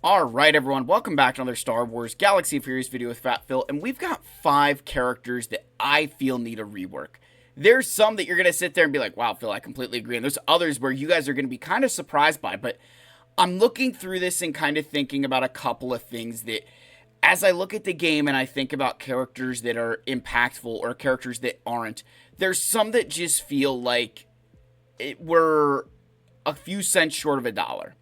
Alright everyone, welcome back to another Star Wars Galaxy of Heroes video with Fat Phil, and we've got 5 characters that I feel need a rework. There's some that you're going to sit there and be like, wow Phil, I completely agree, and there's others where you guys are going to be kind of surprised by, but I'm looking through this and kind of thinking about a couple of things that, as I look at the game and I think about characters that are impactful or characters that aren't, there's some that just feel like we're a few cents short of a dollar.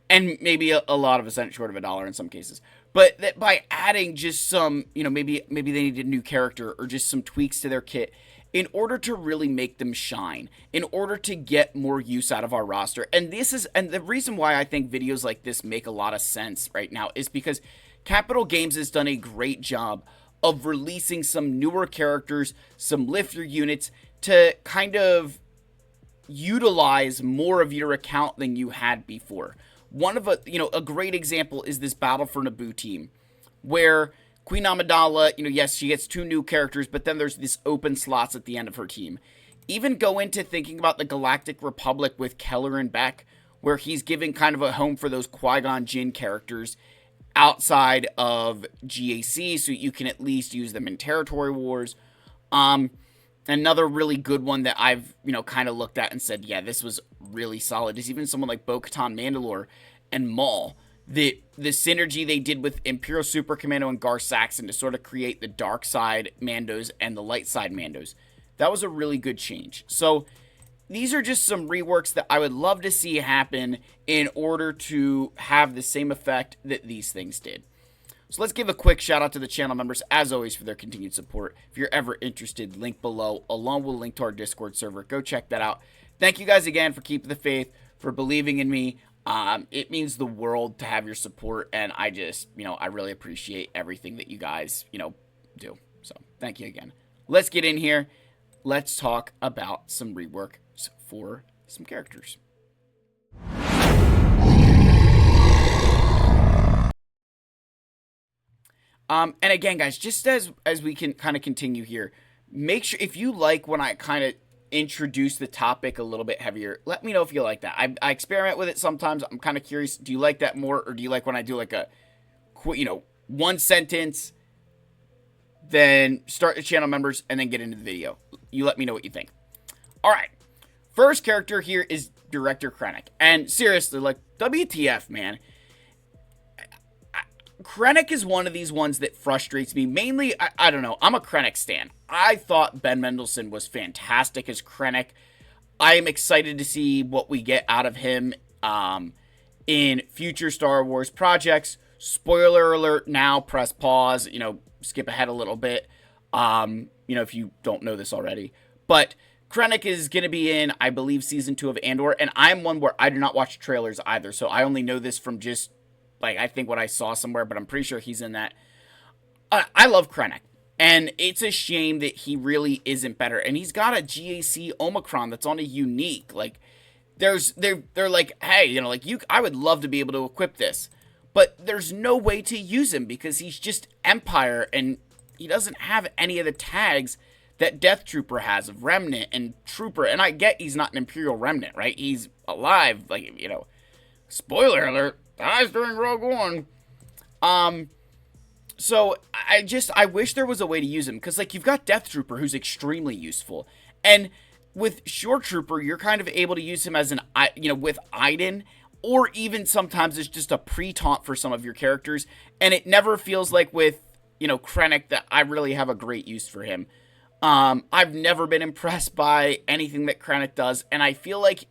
And maybe a lot of a cent short of a dollar in some cases. But that by adding just some, maybe they needed a new character or just some tweaks to their kit in order to really make them shine, in order to get more use out of our roster. And the reason why I think videos like this make a lot of sense right now is because Capital Games has done a great job of releasing some newer characters, some lifter units to kind of utilize more of your account than you had before. One of a great example is this Battle for Naboo team, where Queen Amidala, yes, she gets 2 new characters, but then there's this open slots at the end of her team. Even go into thinking about the Galactic Republic with Keller and Beck, where he's giving kind of a home for those Qui-Gon Jinn characters outside of GAC, so you can at least use them in Territory Wars. Another really good one that I've, kind of looked at and said, yeah, this was really solid, is even someone like Bo-Katan Mandalore and Maul. The synergy they did with Imperial Super Commando and Gar Saxon to sort of create the dark side Mandos and the light side Mandos. That was a really good change. So these are just some reworks that I would love to see happen in order to have the same effect that these things did. So let's give a quick shout out to the channel members, as always, for their continued support. If you're ever interested, link below, along with a link to our Discord server. Go check that out. Thank you guys again for keeping the faith, for believing in me. It means the world to have your support, and I just, I really appreciate everything that you guys, do. So thank you again. Let's get in here. Let's talk about some reworks for some characters. And again, guys, just as we can kind of continue here, make sure if you like when I kind of introduce the topic a little bit heavier, let me know if you like that. I experiment with it sometimes. I'm kind of curious. Do you like that more, or do you like when I do like a, one sentence, then start the channel members and then get into the video? You let me know what you think. All right. First character here is Director Krennic. And seriously, like, WTF, man. Krennic is one of these ones that frustrates me. Mainly, I don't know. I'm a Krennic stan. I thought Ben Mendelsohn was fantastic as Krennic. I am excited to see what we get out of him in future Star Wars projects. Spoiler alert now. Press pause. Skip ahead a little bit. If you don't know this already. But Krennic is going to be in, I believe, Season 2 of Andor. And I'm one where I do not watch trailers either. So I only know this from just, I think what I saw somewhere, but I'm pretty sure he's in that. I love Krennic, and it's a shame that he really isn't better. And he's got a GAC Omicron that's on a unique. They're like, hey, I would love to be able to equip this, but there's no way to use him because he's just Empire, and he doesn't have any of the tags that Death Trooper has of Remnant and Trooper. And I get he's not an Imperial Remnant, right? He's alive, spoiler alert. Dies during Rogue One. So I wish there was a way to use him, because you've got Death Trooper, who's extremely useful, and with Shore Trooper you're kind of able to use him as an with Iden, or even sometimes it's just a pre-taunt for some of your characters, and it never feels like with Krennic that I really have a great use for him. I've never been impressed by anything that Krennic does, and I feel like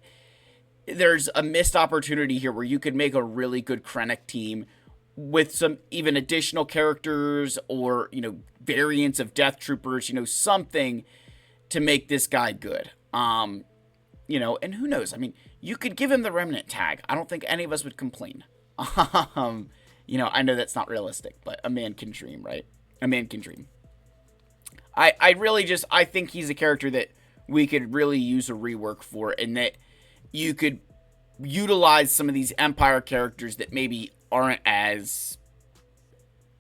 there's a missed opportunity here where you could make a really good Krennic team with some even additional characters or, variants of Death Troopers, something to make this guy good. And who knows? I mean, you could give him the Remnant tag. I don't think any of us would complain. I know that's not realistic, but a man can dream, right? A man can dream. I really I think he's a character that we could really use a rework for, and that you could utilize some of these Empire characters that maybe aren't as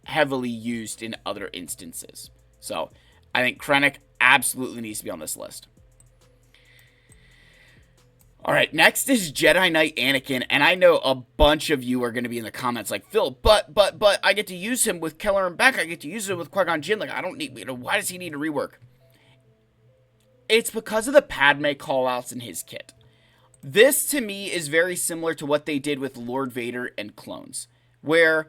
heavily used in other instances. So I, I think Krennic absolutely needs to be on this list. All right, next is Jedi Knight Anakin, and I know a bunch of you are going to be in the comments like, Phil, but I get to use him with Keller and Beck. I get to use him with Qui-Gon Jinn. Like, I don't need, why does he need a rework? It's because of the Padme callouts in his kit. This, to me, is very similar to what they did with Lord Vader and clones, where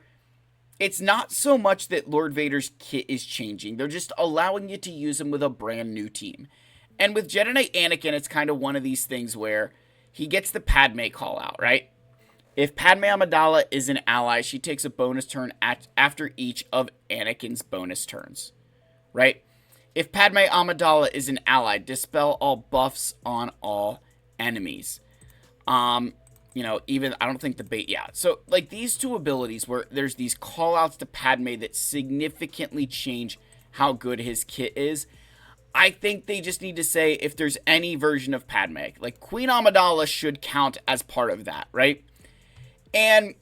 it's not so much that Lord Vader's kit is changing. They're just allowing you to use him with a brand new team. And with Jedi Knight Anakin, it's kind of one of these things where he gets the Padme call out, right? If Padme Amidala is an ally, she takes a bonus turn after each of Anakin's bonus turns, right? If Padme Amidala is an ally, dispel all buffs on all enemies. Even, I don't think the bait, yeah. So, like, these two abilities where there's these call-outs to Padme that significantly change how good his kit is, I think they just need to say if there's any version of Padme. Like, Queen Amidala should count as part of that, right? And,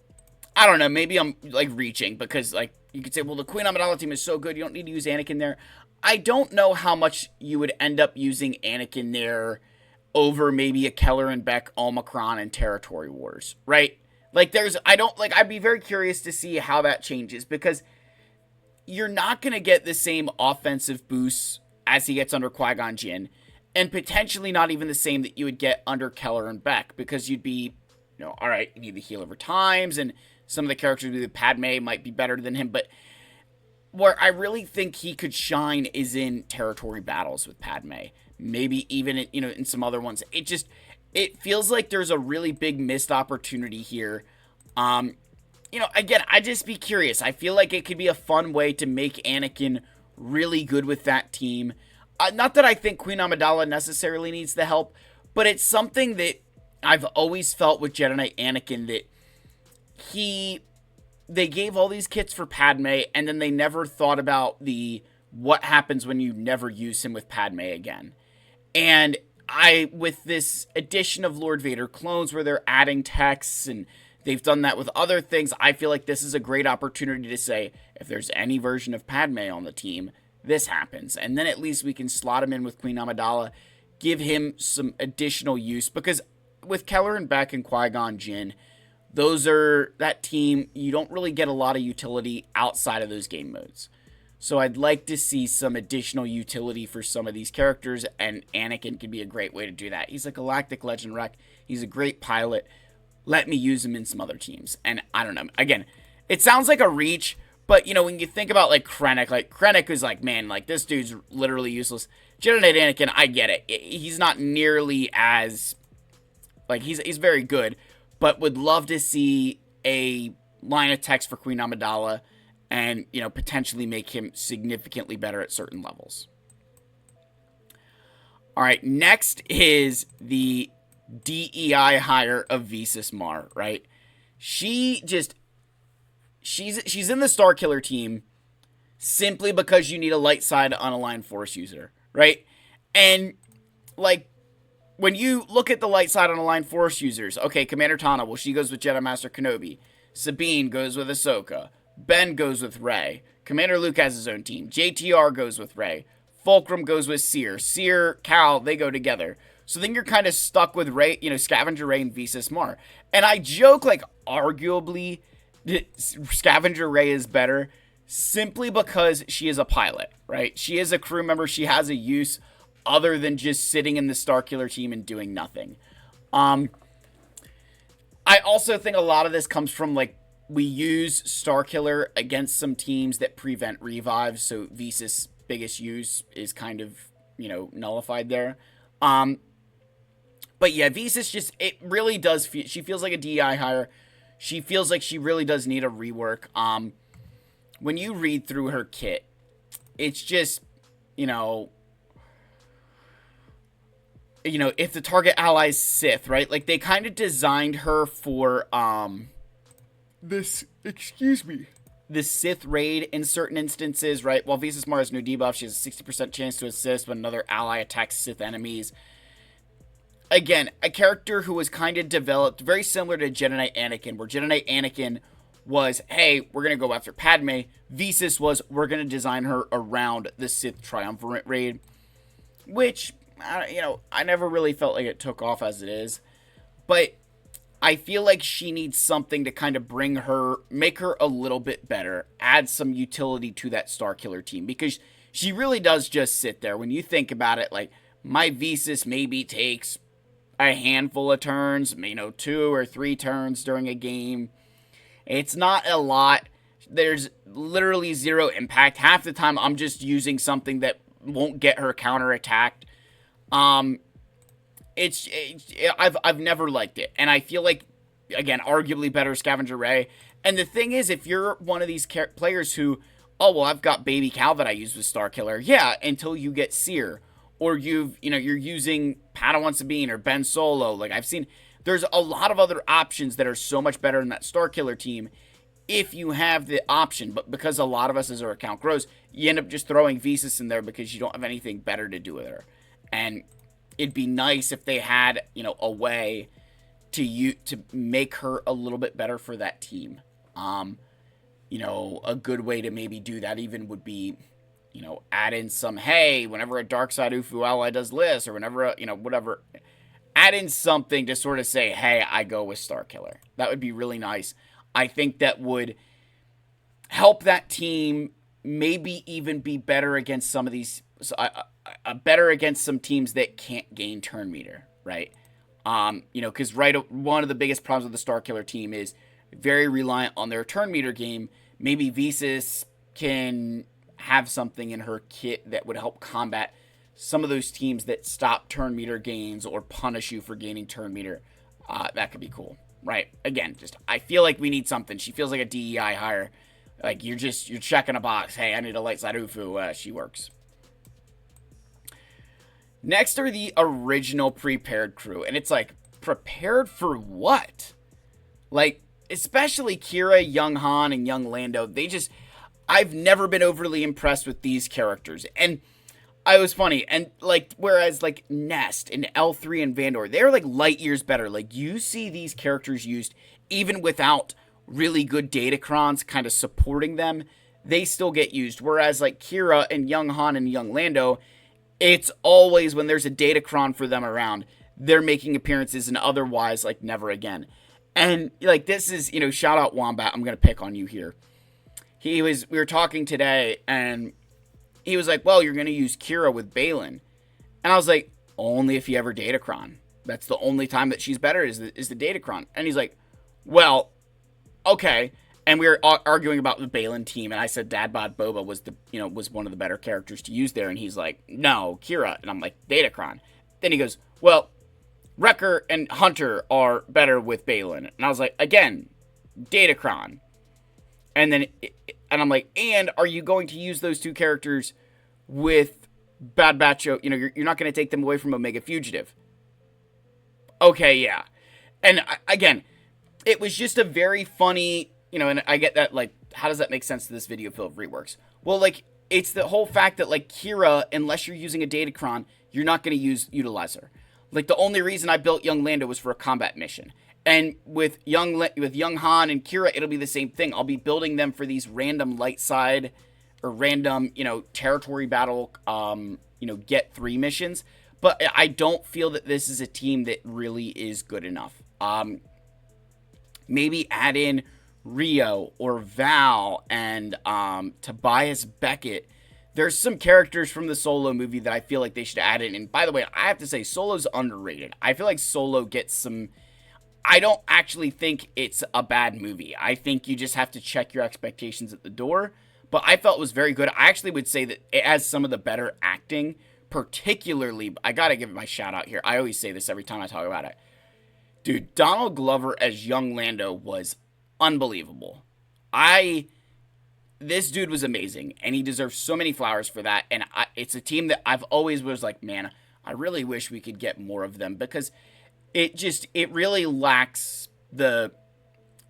I don't know, maybe I'm, like, reaching, because, like, you could say, well, the Queen Amidala team is so good, you don't need to use Anakin there. I don't know how much you would end up using Anakin there over maybe a Keller and Beck, Omicron, and Territory Wars, right? Like, I'd be very curious to see how that changes, because you're not going to get the same offensive boosts as he gets under Qui-Gon Jinn, and potentially not even the same that you would get under Keller and Beck, because you'd be, all right, you need to heal over times, and some of the characters with Padme might be better than him, but where I really think he could shine is in territory battles with Padme. Maybe even, in some other ones. It feels like there's a really big missed opportunity here. Again, I'd just be curious. I feel like it could be a fun way to make Anakin really good with that team. Not that I think Queen Amidala necessarily needs the help, but it's something that I've always felt with Jedi Knight Anakin, that they gave all these kits for Padme, and then they never thought about what happens when you never use him with Padme again. And with this addition of Lord Vader clones where they're adding texts, and they've done that with other things, I feel like this is a great opportunity to say, if there's any version of Padme on the team, this happens. And then at least we can slot him in with Queen Amidala, give him some additional use, because with Keller and Beck and Qui-Gon Jinn, that team, you don't really get a lot of utility outside of those game modes. So I'd like to see some additional utility for some of these characters, and Anakin can be a great way to do that. He's a Galactic Legend Wreck. He's a great pilot. Let me use him in some other teams. And I don't know. Again, it sounds like a reach, but, when you think about, like, Krennic is like, man, like, this dude's literally useless. Jedi Knight Anakin, I get it. He's not nearly as, like, he's very good, but would love to see a line of text for Queen Amidala and, potentially make him significantly better at certain levels. All right, next is the DEI hire of Visus Mar, right? She's in the Star Killer team simply because you need a light side unaligned Force user, right? And, like, when you look at the light side unaligned Force users, okay, Commander Tana, well, she goes with Jedi Master Kenobi. Sabine goes with Ahsoka. Ben goes with Rey. Commander Luke has his own team. JTR goes with Rey. Fulcrum goes with Seer. Seer, Cal, they go together. So then you're kind of stuck with Rey, Scavenger Rey and Visus Mar. And I joke, like, arguably, Scavenger Rey is better simply because she is a pilot, right? She is a crew member. She has a use other than just sitting in the Starkiller team and doing nothing. I also think a lot of this comes from, like, we use Starkiller against some teams that prevent revives, so Visus' biggest use is kind of, nullified there. But yeah, Visus it really does she feels like a DEI hire. She feels like she really does need a rework. When you read through her kit, it's just, if the target ally is Sith, right? Like, they kind of designed her for, this Sith raid in certain instances, right? While Visus Mar has no debuff, she has a 60% chance to assist when another ally attacks Sith enemies. Again, a character who was kind of developed very similar to Jedi Knight Anakin, where Jedi Knight Anakin was, hey, we're going to go after Padme. Visus was, we're going to design her around the Sith Triumvirate raid, which, I never really felt like it took off as it is. But I feel like she needs something to kind of make her a little bit better, add some utility to that Starkiller team, because she really does just sit there. When you think about it, like, my Visus maybe takes a handful of turns, 2 or 3 turns during a game. It's not a lot. There's literally zero impact. Half the time, I'm just using something that won't get her counterattacked. I've never liked it, and I feel like, again, arguably better Scavenger Ray. And the thing is, if you're one of these players who, oh well, I've got Baby Cal that I use with Starkiller, yeah, until you get Seer, or you're using Padawan Sabine or Ben Solo. Like, I've seen, there's a lot of other options that are so much better than that Starkiller team if you have the option. But because a lot of us, as our account grows, you end up just throwing Visus in there because you don't have anything better to do with her. And it'd be nice if they had, a way to make her a little bit better for that team. A good way to maybe do that even would be, add in some, hey, whenever a Dark Side Ufu ally does this, or whenever, whatever, add in something to sort of say, hey, I go with Starkiller. That would be really nice. I think that would help that team maybe even be better against some of these, better against some teams that can't gain turn meter, right? Because one of the biggest problems with the Starkiller team is very reliant on their turn meter game. Maybe Visus can have something in her kit that would help combat some of those teams that stop turn meter gains or punish you for gaining turn meter. That could be cool, right? Again, I feel like we need something. She feels like a DEI hire. Like, you're checking a box. Hey, I need a light side Ufu. She works. Next are the original prepared crew. And it's like, prepared for what? Like, especially Kira, Young Han, and Young Lando. I've never been overly impressed with these characters. And I was funny. And, like, whereas, like, Nest and L3 and Vandor, they're, like, light years better. Like, you see these characters used even without really good datacrons kind of supporting them. They still get used. Whereas, like, Kira and Young Han and Young Lando, it's always when there's a datacron for them around, they're making appearances, and otherwise, like, never again. And, like, this is, shout out Wombat. I'm going to pick on you here. We were talking today, and he was like, well, you're going to use Kira with Balin. And I was like, only if you ever datacron. That's the only time that she's better is the datacron. And he's like, well, okay. And we were arguing about the Balin team, and I said Dadbod Boba was one of the better characters to use there, and he's like, no, Kira. And I'm like, datacron. Then he goes, well, Wrecker and Hunter are better with Balin. And I was like, again, datacron. And I'm like, and are you going to use those two characters with Bad Batch? You're not going to take them away from Omega Fugitive. Okay, yeah. And again, it was just a very funny, and I get that, like, how does that make sense to this video fill of Reworks? Well, like, it's the whole fact that, like, Kira, unless you're using a datacron, you're not going to utilize her. Like, the only reason I built Young Lando was for a combat mission. And with Young Han and Kira, it'll be the same thing. I'll be building them for these random light side or random, territory battle, get 3 missions. But I don't feel that this is a team that really is good enough. Maybe add in Rio or Val and Tobias Beckett. There's some characters from the Solo movie that I feel like they should add in. And by the way, I have to say, Solo's underrated. I feel like Solo gets some... I don't actually think it's a bad movie. I think you just have to check your expectations at the door. But I felt it was very good. I actually would say that it has some of the better acting. Particularly, I gotta give it my shout out here. I always say this every time I talk about it. Dude, Donald Glover as Young Lando was unbelievable. This dude was amazing, and he deserves so many flowers for that. And it's a team that I've always was like, man, I really wish we could get more of them, because it really lacks the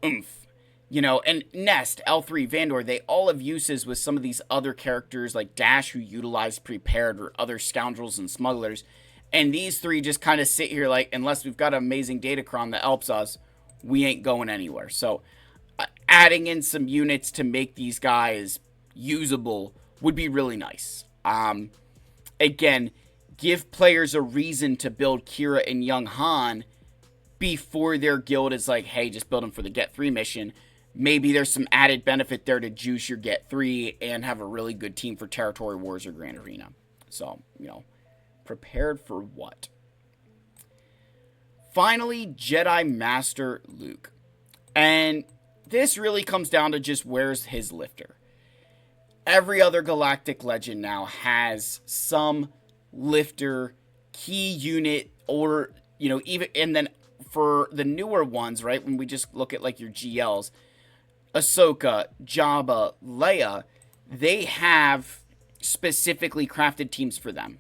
oomph, and Nest, L3, Vandor, they all have uses with some of these other characters like Dash, who utilize prepared, or other scoundrels and smugglers. And these 3 just kind of sit here like, unless we've got an amazing datacron that helps us, we ain't going anywhere. So adding in some units to make these guys usable would be really nice. Again, give players a reason to build Kira and Young Han before their guild is like, hey, just build them for the Get 3 mission. Maybe there's some added benefit there to juice your Get 3 and have a really good team for Territory Wars or Grand Arena. So, prepared for what? Finally, Jedi Master Luke. And this really comes down to just where's his lifter. Every other galactic legend now has some lifter, key unit, or, even, and then for the newer ones, right, when we just look at like your GLs, Ahsoka, Jabba, Leia, they have specifically crafted teams for them.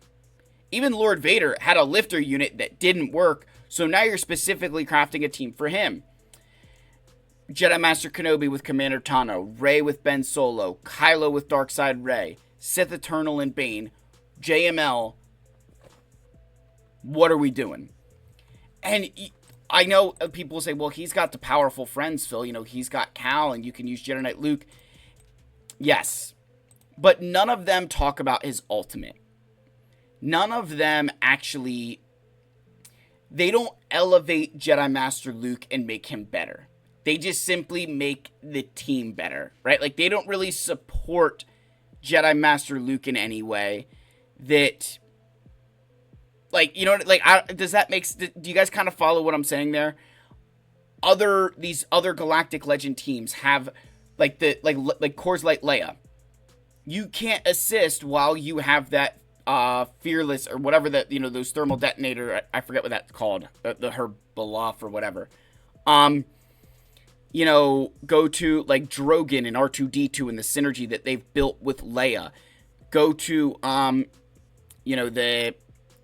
Even Lord Vader had a lifter unit that didn't work, so now you're specifically crafting a team for him. Jedi Master Kenobi with Commander Tano, Rey with Ben Solo, Kylo with Darkseid Rey, Sith Eternal and Bane, JML. What are we doing? And I know people say, well, he's got the powerful friends, Phil. He's got Cal, and you can use Jedi Knight Luke. Yes, but none of them talk about his ultimate. None of them actually, they don't elevate Jedi Master Luke and make him better. They just simply make the team better, right? Like, they don't really support Jedi Master Luke in any way that, like, does that do you guys kind of follow what I'm saying there? These other Galactic Legend teams have, like Coors Light Leia. You can't assist while you have that Fearless or whatever that, those thermal detonator, I forget what that's called, the her Baloff or whatever. Go to like Drogon and R2-D2 and the synergy that they've built with Leia. Go to,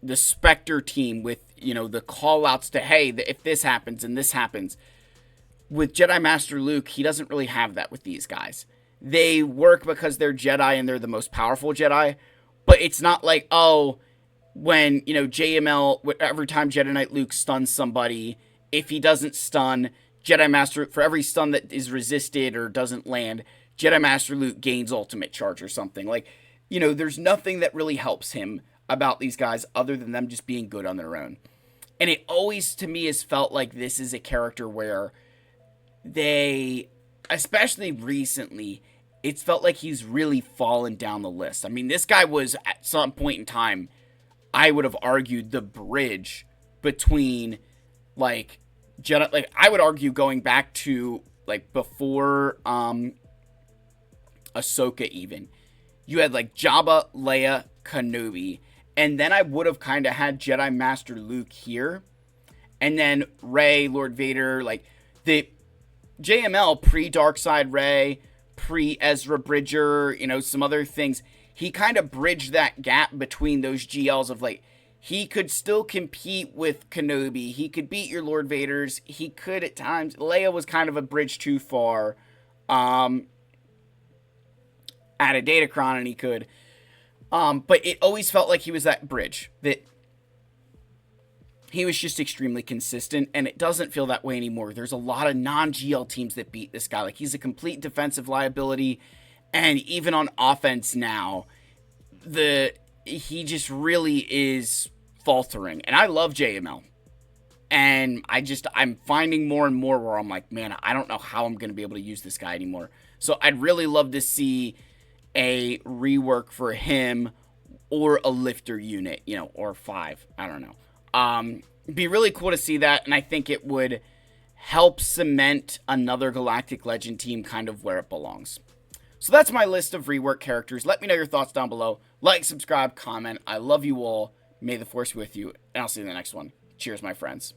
the Spectre team with, the call outs to, hey, if this happens and this happens. With Jedi Master Luke, he doesn't really have that with these guys. They work because they're Jedi and they're the most powerful Jedi. But it's not like, when, JML, every time Jedi Knight Luke stuns somebody, if he doesn't stun, Jedi Master, for every stun that is resisted or doesn't land, Jedi Master Luke gains ultimate charge or something. Like, there's nothing that really helps him about these guys other than them just being good on their own. And it always, to me, has felt like this is a character where they, especially recently, it's felt like he's really fallen down the list. I mean, this guy was, at some point in time, I would have argued the bridge between, like, Jedi, like, I would argue going back to, like, before, Ahsoka even. You had, like, Jabba, Leia, Kenobi, and then I would have kind of had Jedi Master Luke here, and then Rey, Lord Vader, like, the JML, pre-Darkseid Rey, pre-Ezra Bridger, some other things. He kind of bridged that gap between those GLs of, like, he could still compete with Kenobi. He could beat your Lord Vaders. He could at times. Leia was kind of a bridge too far. At a Datacron, and he could. But it always felt like he was that bridge. That he was just extremely consistent, and it doesn't feel that way anymore. There's a lot of non-GL teams that beat this guy. Like, he's a complete defensive liability, and even on offense now, he just really is faltering. And I love JML. And I'm finding more and more where I'm like, man, I don't know how I'm going to be able to use this guy anymore. So I'd really love to see a rework for him or a lifter unit, or 5. I don't know. It'd be really cool to see that. And I think it would help cement another Galactic Legend team kind of where it belongs. So that's my list of rework characters. Let me know your thoughts down below. Like, subscribe, comment. I love you all. May the Force be with you. And I'll see you in the next one. Cheers, my friends.